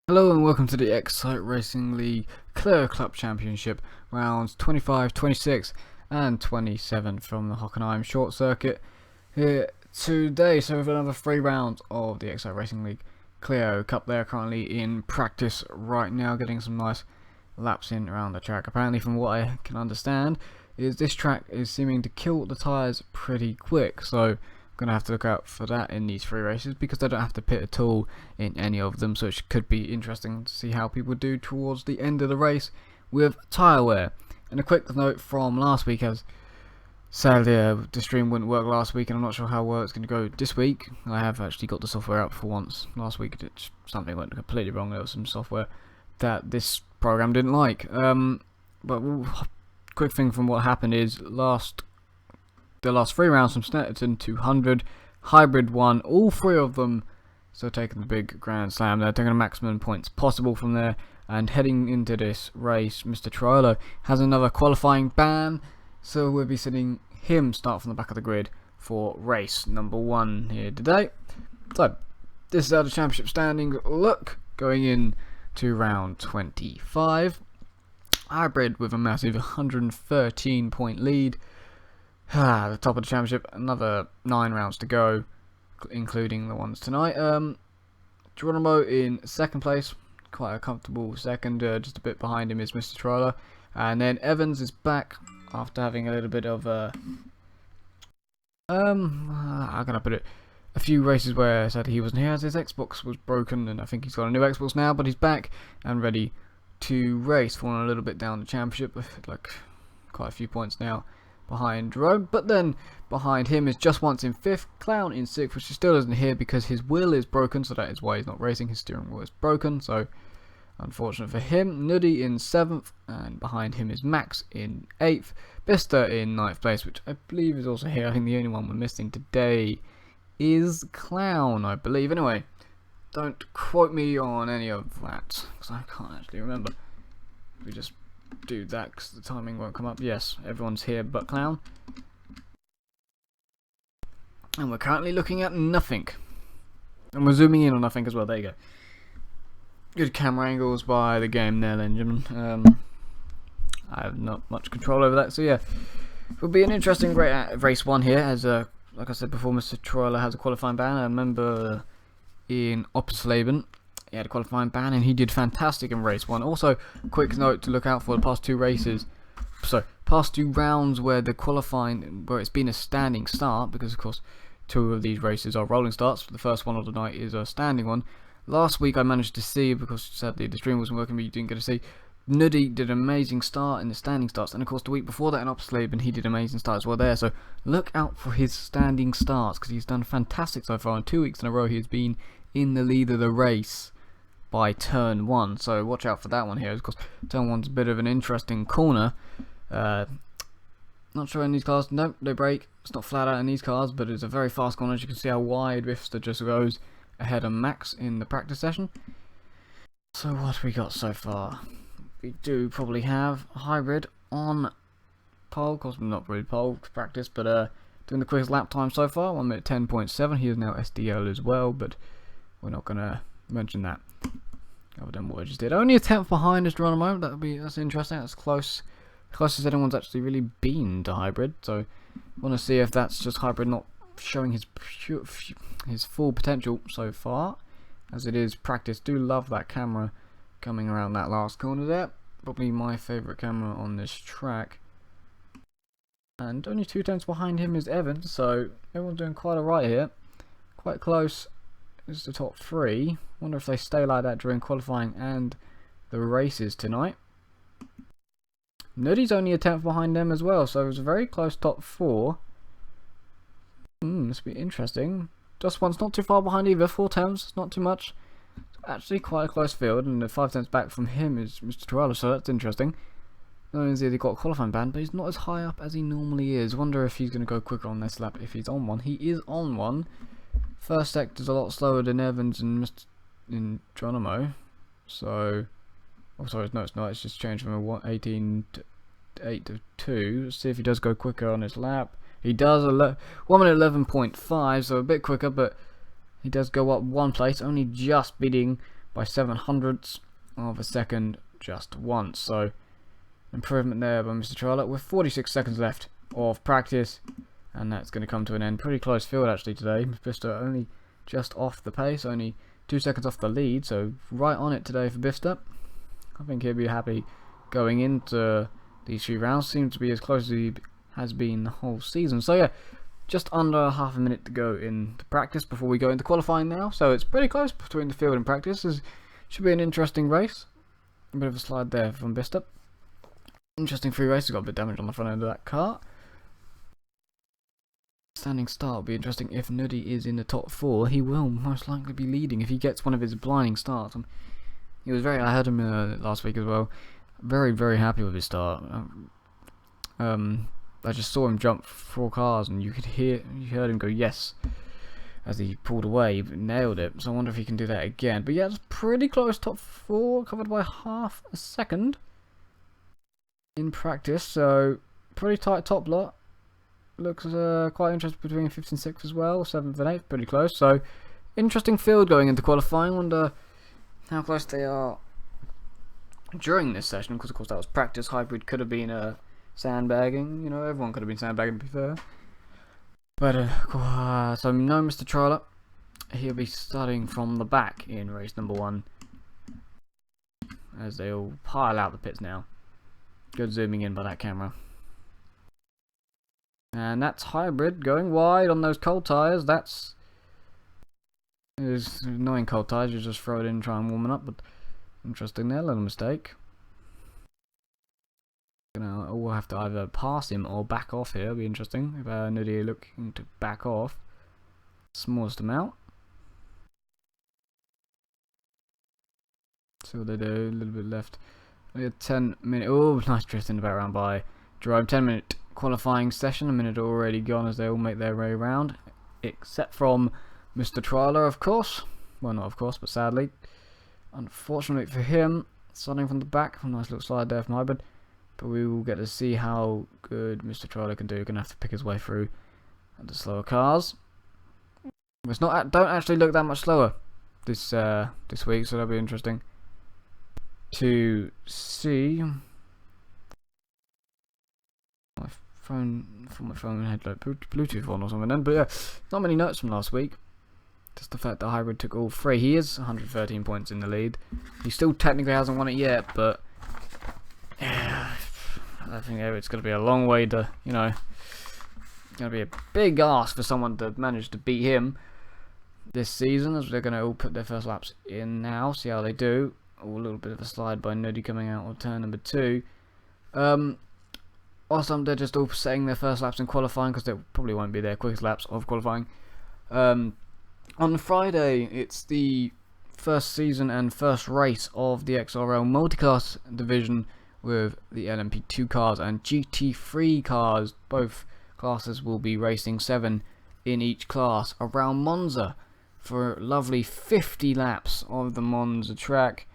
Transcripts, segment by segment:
Hello and welcome to the Xcite Racing League Clio Club Championship rounds 25, 26 and 27 from the Hockenheim short circuit here today. So we've another 3 rounds of the Xcite Racing League Clio Cup. They're currently in practice right now, getting some nice laps in around the track. Apparently, from what I can understand, is this track is seeming to kill the tyres pretty quick, so going to have to look out for that in these 3 races, because they don't have to pit at all in any of them, so it could be interesting to see how people do towards the end of the race with tyre wear. And a quick note from last week, as sadly the stream wouldn't work last week and I'm not sure how well it's going to go this week. I have actually got the software out for once. Last week something went completely wrong. There was some software that this program didn't like, but quick thing from what happened is the last 3 rounds from Snetterton to 100, Hybrid won all 3 of them, so taking the big Grand Slam. They're taking the maximum points possible from there, and heading into this race, Mr. Troilo has another qualifying ban, so we'll be seeing him start from the back of the grid for race number 1 here today. So, this is how the championship standings look going in to round 25. Hybrid with a massive 113 point lead. The top of the championship, another 9 rounds to go, including the ones tonight. Geronimo in 2nd place, quite a comfortable 2nd. Just a bit behind him is Mr. Troller, and then Evans is back after having a little bit of how can I put it? A few races where sadly he wasn't here as his Xbox was broken, and I think he's got a new Xbox now, but he's back and ready to race. Falling a little bit down the championship with like quite a few points now behind Jerome, but then behind him is Just Once in 5th, Clown in 6th, which he still isn't here because his wheel is broken, so that is why he's not racing. His steering wheel is broken, so unfortunate for him. Nuddy in 7th, and behind him is Max in 8th, Bista in 9th place, which I believe is also here. I think the only one we're missing today is Clown, I believe. Anyway, don't quote me on any of that, because I can't actually remember. We just do that because the timing won't come up. Yes, everyone's here but Clown, and we're currently looking at nothing, and we're zooming in on nothing as well. There you go. Good camera angles by the game there then, gentlemen. I have not much control over that, so yeah, it'll be an interesting race 1 here, as like I said before, Mr. Troiler has a qualifying ban. I remember in Opsleben he had a qualifying ban and he did fantastic in race 1. Also, quick note to look out for the past 2 races, so past 2 rounds where the qualifying, where it's been a standing start, because of course 2 of these races are rolling starts. The first one of the night is a standing one. Last week I managed to see, because sadly the stream wasn't working, but you didn't get to see, Nuddy did an amazing start in the standing starts, and of course the week before that in Opsleben he did an amazing start as well there, so look out for his standing starts, because he's done fantastic so far. In 2 weeks in a row he has been in the lead of the race by turn 1, so watch out for that one here. Of course, turn 1's a bit of an interesting corner. Not sure in these cars, nope, they brake. It's not flat out in these cars, but it's a very fast corner. As you can see how wide Rifster just goes ahead of Max in the practice session. So what have we got so far? We do probably have a Hybrid on pole. Of course, not really pole practice, but doing the quickest lap time so far, 1 minute 10.7. He is now SDL as well, but we're not going to mention that other than what I just did. Only a 10th behind is Geronimo. That's interesting. That's close, closest anyone's actually really been to Hybrid. So want to see if that's just Hybrid not showing his full potential so far, as it is practice. Do love that camera coming around that last corner there. Probably my favourite camera on this track. And only 2 tenths behind him is Evans, so everyone's doing quite alright here. Quite close is the top 3. Wonder if they stay like that during qualifying and the races tonight. Nuddy's only a 10th behind them as well, so it was a very close top 4. This will be interesting. Just One's not too far behind either, 4 tenths, not too much. It's actually quite a close field, and the 5 tenths back from him is Mr. Torello, so that's interesting. Not only has he got a qualifying ban, but he's not as high up as he normally is. Wonder if he's going to go quicker on this lap if he's on one. He is on one. First sector's a lot slower than Evans and in Geronimo, so oh sorry, no it's not, it's just changed from a 18 to 8 to 2. Let's see if he does go quicker on his lap. He does 1 minute 11.5, so a bit quicker, but he does go up 1 place, only just beating by 700ths of a second just once. So improvement there by Mr. Trialer with 46 seconds left of practice, and that's going to come to an end. Pretty close field actually today. Bifster only just off the pace, only 2 seconds off the lead, so right on it today for Bifster. I think he'll be happy going into these 3 rounds. Seems to be as close as he has been the whole season. So yeah, just under half a minute to go in the practice before we go into qualifying now. So it's pretty close between the field and practice. Should be an interesting race. A bit of a slide there from Bifster. Interesting free race. He's got a bit of damage on the front end of that car. Standing start will be interesting. If Nuddy is in the top 4, he will most likely be leading if he gets one of his blinding starts. He was I heard him last week as well. Very happy with his start. I just saw him jump 4 cars, and you heard him go yes as he pulled away. He nailed it. So I wonder if he can do that again. But yeah, it's pretty close. Top 4, covered by half a second in practice. So pretty tight top lot. Looks quite interesting between 5th and 6th as well. 7th and 8th, pretty close. So interesting field going into qualifying. Wonder how close they are during this session, because of course that was practice. Hybrid could have been sandbagging, you know, everyone could have been sandbagging to be fair. But so no Mr. Trialer, he'll be starting from the back in race number 1 as they all pile out the pits now. Good zooming in by that camera. And that's Hybrid going wide on those cold tyres. That's annoying cold tyres, you just throw it in and try and warm it up, but interesting there, little mistake. We'll have to either pass him or back off here. It'll be interesting if Nuddy looking to back off. Smallest amount. See what they do, a little bit left. We had 10-minute, oh nice drift in the back round by Jerome. 10-minute qualifying session, a minute already gone as they all make their way around. Except from Mr. Trialer, of course. Well, not of course, but sadly. Unfortunately for him, starting from the back, a nice little slide there from Hybrid. But we will get to see how good Mr. Trialer can do. Going to have to pick his way through the slower cars. It's not, don't actually look that much slower this week, so that'll be interesting to see. My phone had like Bluetooth on or something then, but yeah, not many notes from last week. Just the fact that Hybrid took all 3. He is 113 points in the lead. He still technically hasn't won it yet, but yeah, I think it's going to be a long way to, you know, it's going to be a big ask for someone to manage to beat him this season, as they're going to all put their first laps in now, see how they do. Oh, a little bit of a slide by Nuddy coming out of turn number 2. Whilst they're just all setting their first laps in qualifying, because they probably won't be their quickest laps of qualifying. On Friday, it's the first season and first race of the XRL multi-class division with the LMP2 cars and GT3 cars. Both classes will be racing 7 in each class around Monza for lovely 50 laps of the Monza track.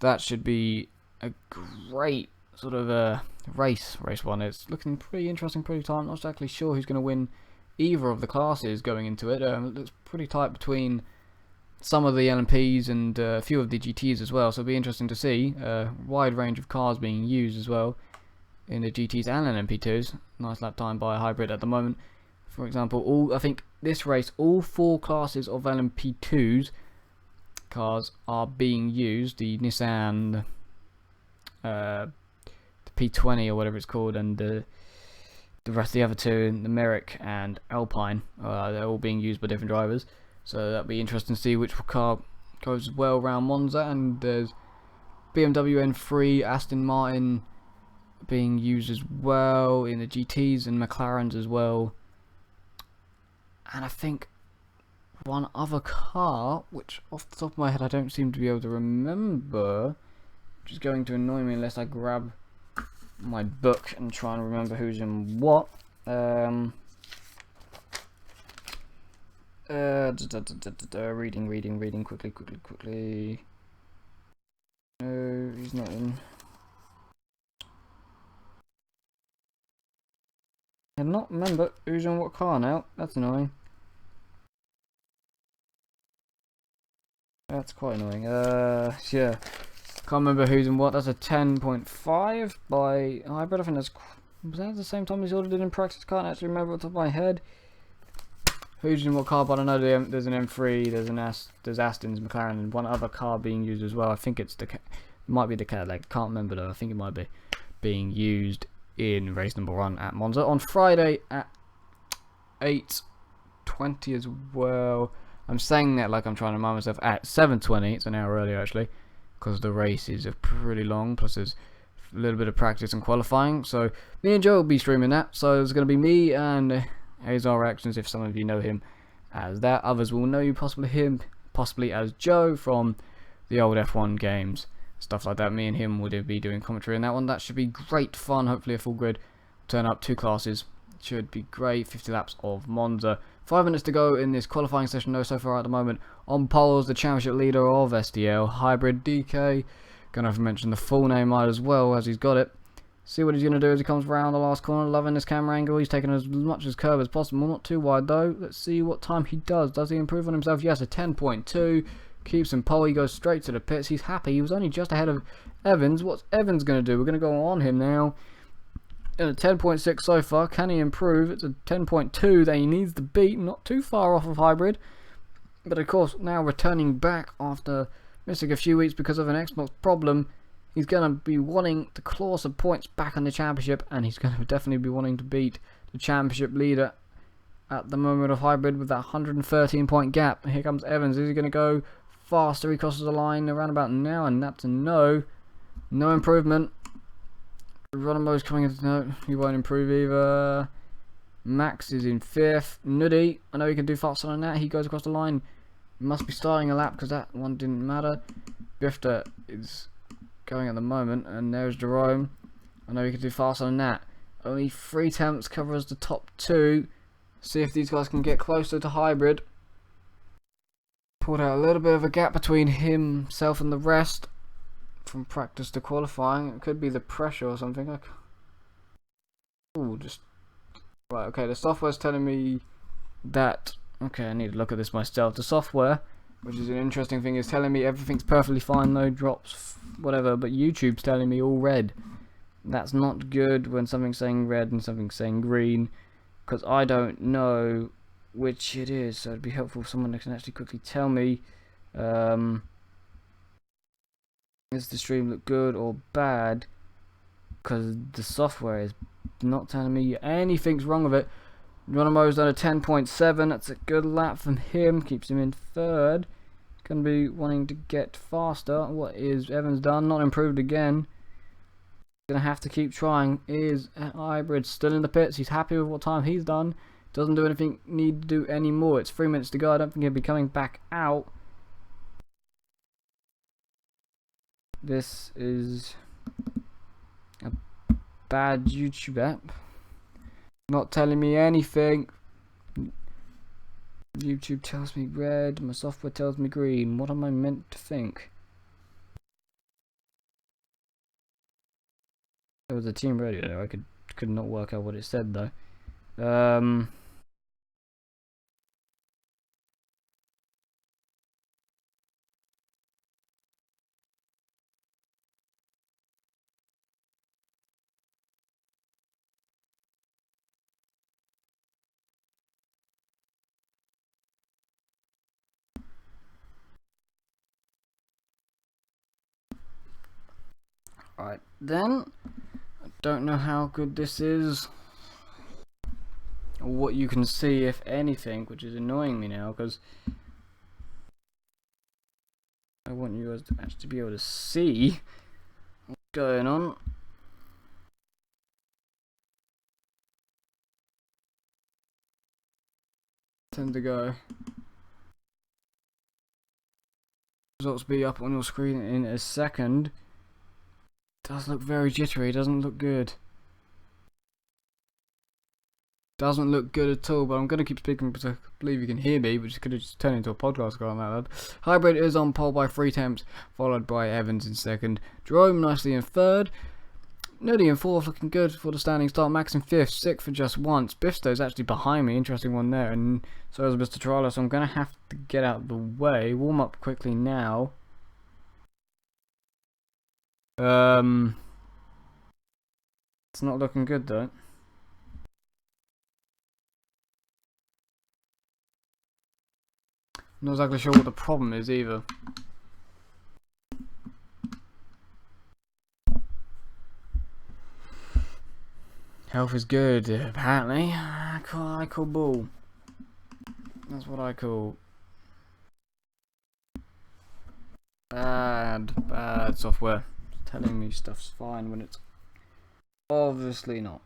That should be a great sort of race 1. It's looking pretty interesting, pretty tight. I'm not exactly sure who's going to win either of the classes going into it. It looks pretty tight between some of the LMPs and a few of the GTs as well, so it'll be interesting to see a wide range of cars being used as well in the GTs and LMP2s. Nice lap time by Hybrid at the moment. For example, I think this race, all 4 classes of LMP2s cars are being used. The Nissan, the P20 or whatever it's called, and the rest of the other 2, the Merrick and Alpine, they're all being used by different drivers. So that'll be interesting to see which car goes well around Monza. And there's BMW M3, Aston Martin being used as well in the GTs, and McLarens as well. And I think one other car, which off the top of my head I don't seem to be able to remember, which is going to annoy me unless I grab my book and try and remember who's in what. Reading quickly. No, he's not in. I cannot remember who's on what car now. That's annoying. That's quite annoying. Yeah. Can't remember who's in what. That's a 10.5 by Hybrid. I think that's... Was that at the same time as ordered it in practice? Can't actually remember off the top of my head. Who's in what car? But I know there's an M3, there's Aston's, McLaren, and one other car being used as well. I think it's it might be the Cadillac. Can't remember though. I think it might be being used in race number 1 at Monza on Friday at 8:20 as well. I'm saying that like I'm trying to remind myself at 7:20. It's an hour earlier actually, because the races are pretty long. Plus there's a little bit of practice and qualifying. So me and Joe will be streaming that. So it's going to be me and Azar Actions, if some of you know him as that. Others will know you possibly as Joe from the old F1 games, stuff like that. Me and him will be doing commentary on that one. That should be great fun. Hopefully a full grid. Turn up 2 classes. Should be great. 50 laps of Monza. 5 minutes to go in this qualifying session though. So far at the moment on poles, the championship leader of SDL Hybrid DK. Gonna have to mention the full name might as well, as he's got it. See what he's going to do as he comes around the last corner. Loving this camera angle. He's taking as much as curve as possible. Not too wide though. Let's see what time he does. Does he improve on himself? Yes, a 10.2. Keeps him pole. He goes straight to the pits. He's happy. He was only just ahead of Evans. What's Evans going to do? We're going to go on him now. In a 10.6 so far. Can he improve? It's a 10.2 that he needs to beat. Not too far off of Hybrid. But of course, now returning back after missing a few weeks because of an Xbox problem. He's going to be wanting to claw some points back on the championship, and he's going to definitely be wanting to beat the championship leader at the moment of Hybrid with that 113 point gap. Here comes Evans. Is he going to go faster? He crosses the line around about now, and that's a no. No improvement. Geronimo's coming into no. He won't improve either. Max is in 5th. Nuddy, I know he can do faster than that. He goes across the line. Must be starting a lap because that one didn't matter. Bifter is going at the moment, and there's Jerome. I know he can do faster than that. Only 3 attempts covers the top 2. See if these guys can get closer to Hybrid. Pulled out a little bit of a gap between himself and the rest from practice to qualifying. It could be the pressure or something. Ooh, just right. Okay, the software's telling me that. Okay, I need to look at this myself. The software, which is an interesting thing, is telling me everything's perfectly fine, no drops, whatever, but YouTube's telling me all red. That's not good when something's saying red and something's saying green, because I don't know which it is, so it'd be helpful if someone can actually quickly tell me, does the stream look good or bad, because the software is not telling me anything's wrong with it. Geronimo's done a 10.7, that's a good lap from him, keeps him in 3rd. Gonna be wanting to get faster. What is Evans done? Not improved again. Gonna have to keep trying. Is Hybrid still in the pits? He's happy with what time he's done. Doesn't do anything, need to do any more. It's 3 minutes to go. I don't think he'll be coming back out. This is a bad YouTube app. Not telling me anything. YouTube tells me red, my software tells me green. What am I meant to think? There was a team radio there. I could not work out what it said though. Right then, I don't know how good this is, or what you can see if anything, which is annoying me now because I want you guys to actually be able to see what's going on. Tend to go. Results be up on your screen in a second. Does look very jittery, doesn't look good. Doesn't look good at all, but I'm going to keep speaking because I believe you can hear me, which could have just turned into a podcast on that lad. Hybrid is on pole by 3 attempts, followed by Evans in 2nd. Jerome nicely in 3rd. Nudie in 4th, looking good for the standing start. Max in 5th, 6th for just once. Biffsto's actually behind me, interesting one there, and so is Mr. Troller, so I'm going to have to get out of the way. Warm up quickly now. It's not looking good though. Not exactly sure what the problem is either. Health is good, apparently. I call bull. That's what I call bad software. It's telling me stuff's fine when it's obviously not.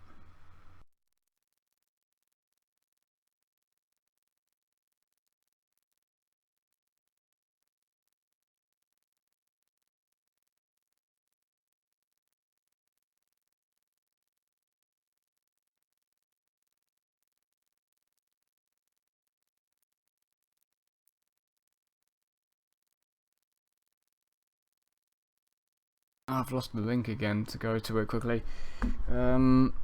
I've lost the link again to go to it quickly. Boom.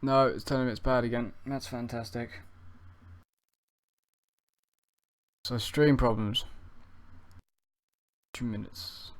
No, it's telling me it's bad again. That's fantastic. So stream problems. 2 minutes.